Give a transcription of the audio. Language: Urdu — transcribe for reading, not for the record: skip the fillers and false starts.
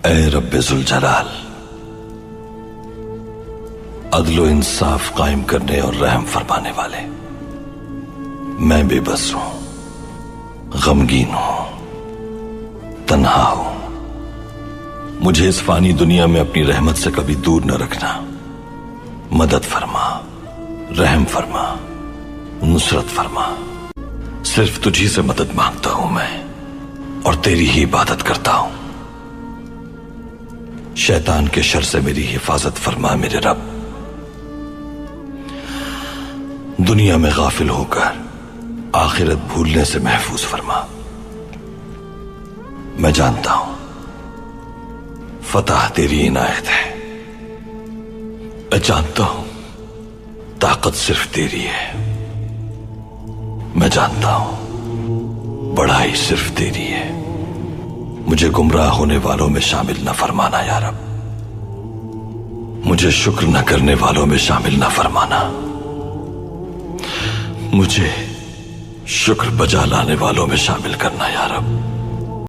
اے رب ذوالجلال، عدل و انصاف قائم کرنے اور رحم فرمانے والے، میں بے بس ہوں، غمگین ہوں، تنہا ہوں۔ مجھے اس فانی دنیا میں اپنی رحمت سے کبھی دور نہ رکھنا۔ مدد فرما، رحم فرما، نصرت فرما۔ صرف تجھی سے مدد مانگتا ہوں میں، اور تیری ہی عبادت کرتا ہوں۔ شیطان کے شر سے میری حفاظت فرما میرے رب۔ دنیا میں غافل ہو کر آخرت بھولنے سے محفوظ فرما۔ میں جانتا ہوں فتح تیری عنایت ہے، میں جانتا ہوں طاقت صرف تیری ہے، میں جانتا ہوں بڑائی صرف تیری ہے۔ مجھے گمراہ ہونے والوں میں شامل نہ فرمانا یا رب، مجھے شکر نہ کرنے والوں میں شامل نہ فرمانا، مجھے شکر بجا لانے والوں میں شامل کرنا یا رب۔